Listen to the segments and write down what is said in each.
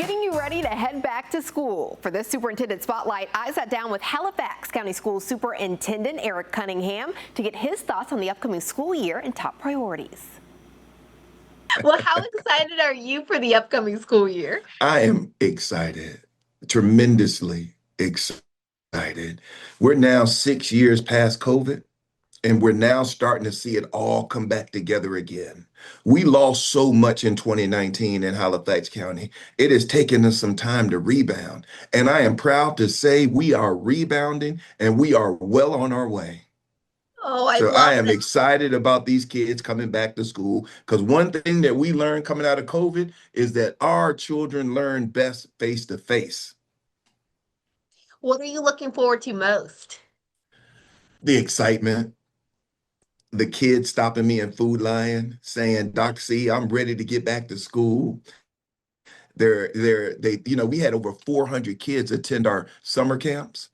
getting you ready to head back to school. For this Superintendent Spotlight, I sat down with Halifax County School Superintendent Eric Cunningham to get his thoughts on the upcoming school year and top priorities. Well, how excited are you for the upcoming school year? I am excited, tremendously excited. We're now 6 years past COVID, and we're now starting to see it all come back together again. We lost so much in 2019 in Halifax County. It has taken us some time to rebound. And I am proud to say we are rebounding and we are well on our way. Oh, I So I love am that. excited about these kids coming back to school because one thing that we learned coming out of COVID is that our children learn best face to face. What are you looking forward to most? The excitement, the kids stopping me in Food Lion saying, Doc C, I'm ready to get back to school. We had over 400 kids attend our summer camps.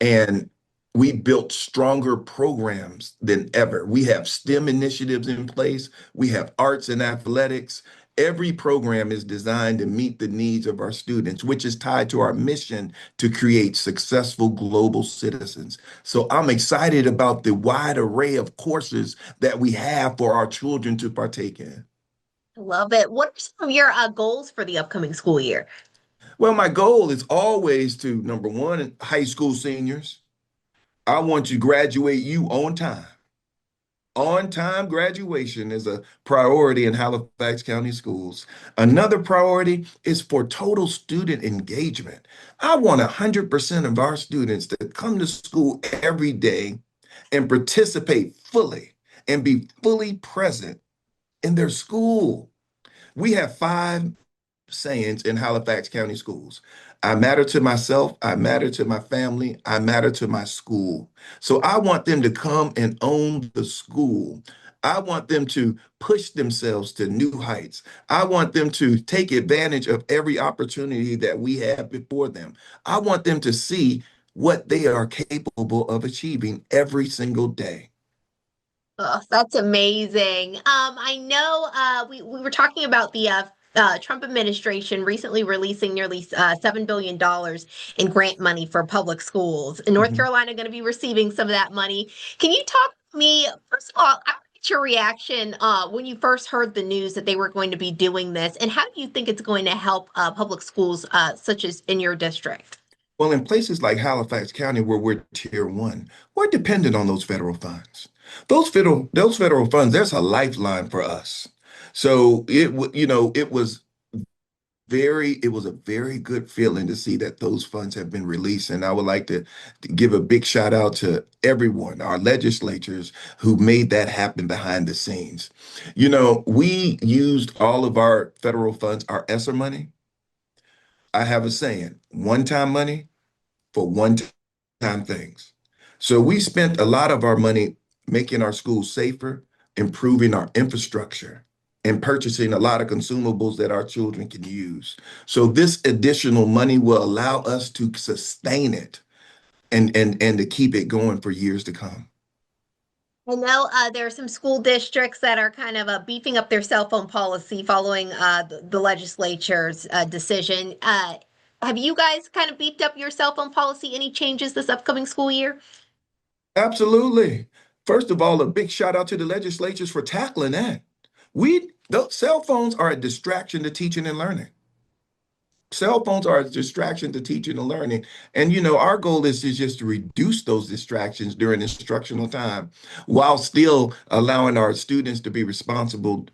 And we built stronger programs than ever. We have STEM initiatives in place. We have arts and athletics. Every program is designed to meet the needs of our students, which is tied to our mission to create successful global citizens. So I'm excited about the wide array of courses that we have for our children to partake in. I love it. What are some of your goals for the upcoming school year? Well, my goal is always to, number one, high school seniors. I want to graduate you on time. On-time graduation is a priority in Halifax County Schools. Another priority is for total student engagement. I want 100% of our students to come to school every day and participate fully and be fully present in their school. We have five sayings in Halifax County Schools. I matter to myself, I matter to my family, I matter to my school. So I want them to come and own the school. I want them to push themselves to new heights. I want them to take advantage of every opportunity that we have before them. I want them to see what they are capable of achieving every single day. Oh, that's amazing. I know we were talking about the Trump administration recently releasing nearly $7 billion in grant money for public schools. In North Mhm. Carolina, going to be receiving some of that money. Can you talk to me, first of all, I want to get your reaction when you first heard the news that they were going to be doing this, and how do you think it's going to help public schools such as in your district? Well, in places like Halifax County, where we're tier one, we're dependent on those federal funds. Those federal funds, there's a lifeline for us. So it was a very good feeling to see that those funds have been released. And I would like to give a big shout out to everyone, our legislatures who made that happen behind the scenes. We used all of our federal funds, our ESSER money. I have a saying, one-time money for one-time things. So we spent a lot of our money making our schools safer, improving our infrastructure, and purchasing a lot of consumables that our children can use. So this additional money will allow us to sustain it and to keep it going for years to come. I know there are some school districts that are kind of beefing up their cell phone policy following the legislature's decision. Have you guys kind of beefed up your cell phone policy? Any changes this upcoming school year? Absolutely. First of all, a big shout out to the legislatures for tackling that. Those cell phones are a distraction to teaching and learning. Cell phones are a distraction to teaching and learning. And our goal is to just reduce those distractions during instructional time while still allowing our students to be responsible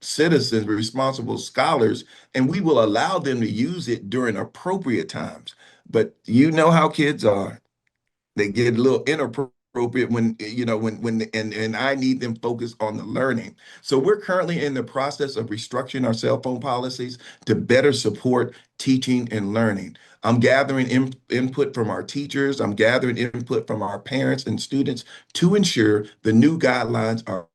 citizens, responsible scholars, and we will allow them to use it during appropriate times. But you know how kids are. They get a little inappropriate when I need them focused on the learning. So we're currently in the process of restructuring our cell phone policies to better support teaching and learning. I'm gathering input from our teachers. I'm gathering input from our parents and students to ensure the new guidelines are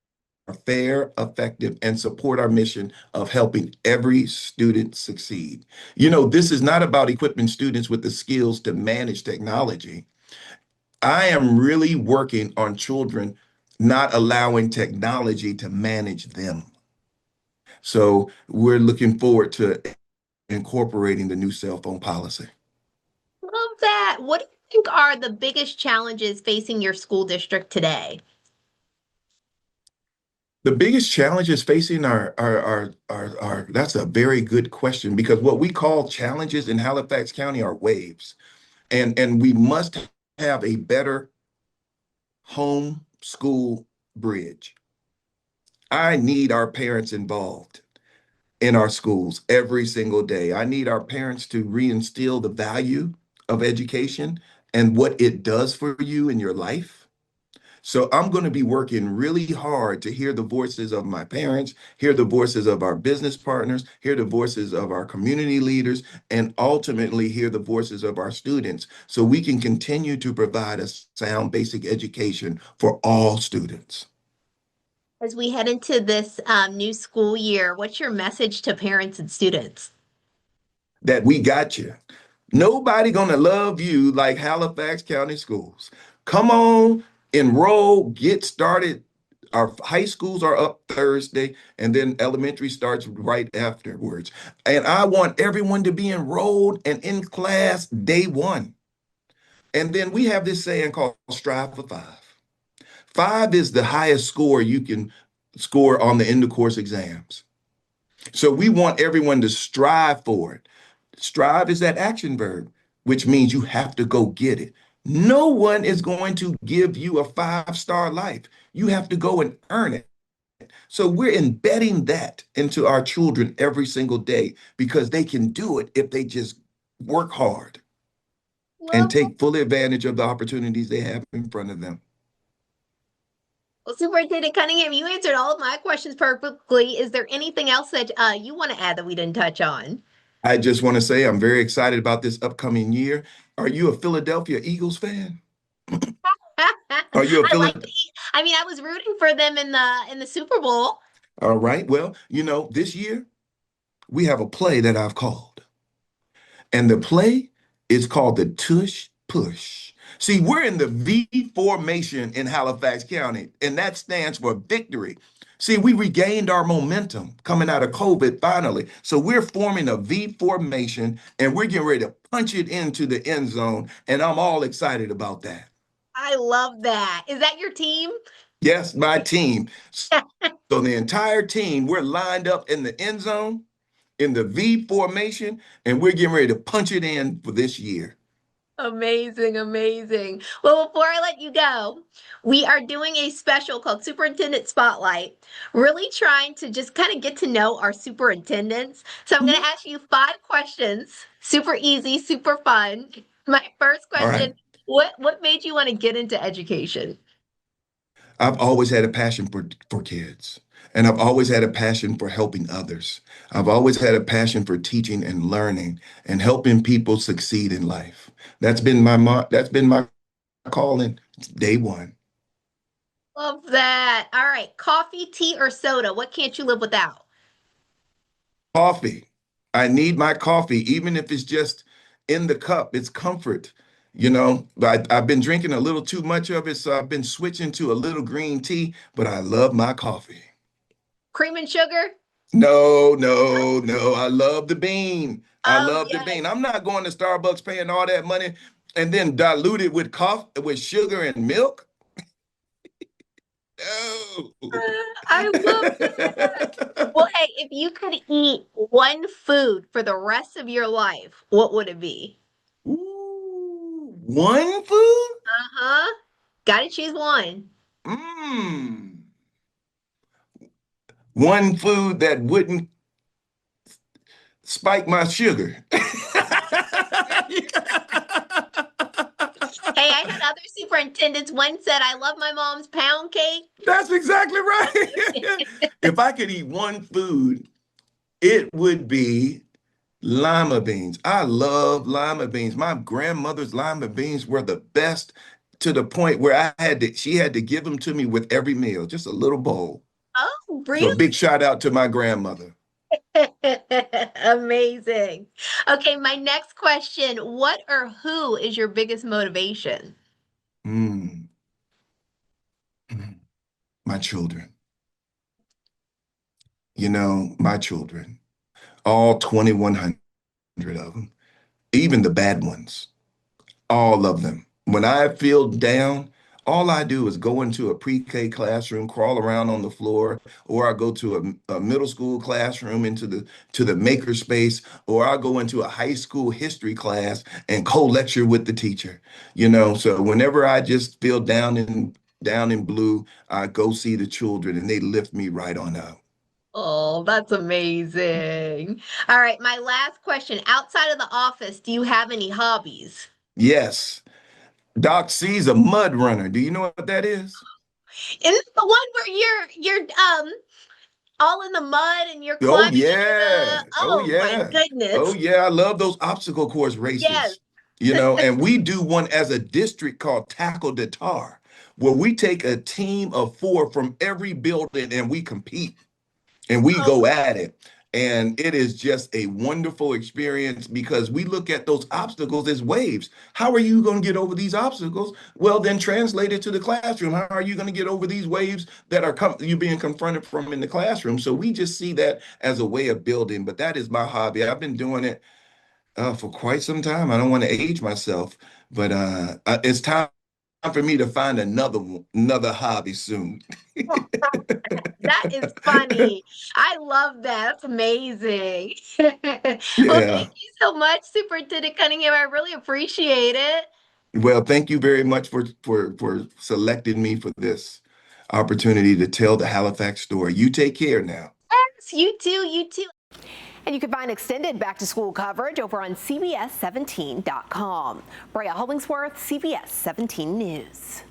fair, effective, and support our mission of helping every student succeed. This is not about equipping students with the skills to manage technology. I am really working on children not allowing technology to manage them. So we're looking forward to incorporating the new cell phone policy. Love that. What do you think are the biggest challenges facing your school district today? The biggest challenges facing that's a very good question because what we call challenges in Halifax County are waves. And we must have a better home school bridge. I need our parents involved in our schools every single day. I need our parents to reinstill the value of education and what it does for you in your life. So I'm going to be working really hard to hear the voices of my parents, hear the voices of our business partners, hear the voices of our community leaders, and ultimately hear the voices of our students so we can continue to provide a sound basic education for all students. As we head into this new school year, what's your message to parents and students? That we got you. Nobody gonna love you like Halifax County Schools. Come on, enroll, get started. Our high schools are up Thursday, and then elementary starts right afterwards. And I want everyone to be enrolled and in class day one. And then we have this saying called strive for five. Five is the highest score you can score on the end of course exams. So we want everyone to strive for it. Strive is that action verb, which means you have to go get it. No one is going to give you a five-star life. You have to go and earn it. So we're embedding that into our children every single day because they can do it if they just work hard and Well, take full advantage of the opportunities they have in front of them. Superintendent Cunningham, you answered all of my questions perfectly. Is there anything else that you want to add that we didn't touch on? I just want to say I'm very excited about this upcoming year. Are you a Philadelphia Eagles fan? Are you a I like Philly? to eat. I mean, I was rooting for them in the Super Bowl. All right. Well, this year we have a play that I've called. And the play is called the Tush Push. See, we're in the V formation in Halifax County, and that stands for victory. See, we regained our momentum coming out of COVID finally. So we're forming a V formation and we're getting ready to punch it into the end zone. And I'm all excited about that. I love that. Is that your team? Yes, my team. So the entire team, we're lined up in the end zone in the V formation, and we're getting ready to punch it in for this year. Amazing, amazing. Well, before I let you go, we are doing a special called Superintendent Spotlight, really trying to just kind of get to know our superintendents. So I'm going to Mhm. ask you 5 questions, super easy, super fun. My first All question, right. what made you want to get into education? I've always had a passion for kids, and I've always had a passion for helping others. I've always had a passion for teaching and learning and helping people succeed in life. That's been my calling day one. Love that. All right, coffee, tea, or soda? What can't you live without? Coffee. I need my coffee, even if it's just in the cup. It's comfort. I've been drinking a little too much of it, so I've been switching to a little green tea, but I love my coffee. Cream and sugar? No, no, no. I love the bean. I Oh, love the bean. yes. I'm not going to Starbucks paying all that money and then dilute it with coffee, with sugar and milk. No. I love that. Well, hey, if you could eat one food for the rest of your life, what would it be? Ooh, one food? Uh-huh. Gotta choose one. Mmm. One food that wouldn't spike my sugar. Hey, I had other superintendents. One said, I love my mom's pound cake. That's exactly right. If I could eat one food, it would be lima beans. I love lima beans. My grandmother's lima beans were the best to the point where she had to give them to me with every meal, just a little bowl. Oh, So really? a big shout out to my grandmother. Amazing. Okay, my next question. What or who is your biggest motivation? Mm, my children, my children, all 2,100. of them, even the bad ones. All of them. When I feel down, all I do is go into a pre-K classroom, crawl around on the floor, or I go to a middle school classroom into the maker space, or I go into a high school history class and co-lecture with the teacher. So whenever I just feel down in blue, I go see the children and they lift me right on up. Oh, that's amazing. All right, my last question. Outside of the office, do you have any hobbies? Yes. Doc C's a mud runner. Do you know what that is? And the one where you're all in the mud and you're Oh climbing over yeah. the Oh oh my yeah. Oh goodness. yeah. I love those obstacle course Yes. races. And we do one as a district called Tackle the Tar, where we take a team of 4 from every building and we compete and we Oh, go at it. And it is just a wonderful experience because we look at those obstacles as waves. How are you going to get over these obstacles? Well, then translate it to the classroom. How are you going to get over these waves that are you being confronted from in the classroom? So we just see that as a way of building. But that is my hobby. I've been doing it for quite some time. I don't want to age myself, but it's time for me to find another hobby soon. that is funny. I love that. That's amazing. Well, Yeah. thank you so much, Superintendent Cunningham. I really appreciate it. Well, thank you very much for selecting me for this opportunity to tell the Halifax story. You take care now. Yes, you too, you too. And you can find extended back-to-school coverage over on CBS17.com. Brea Hollingsworth, CBS 17 News.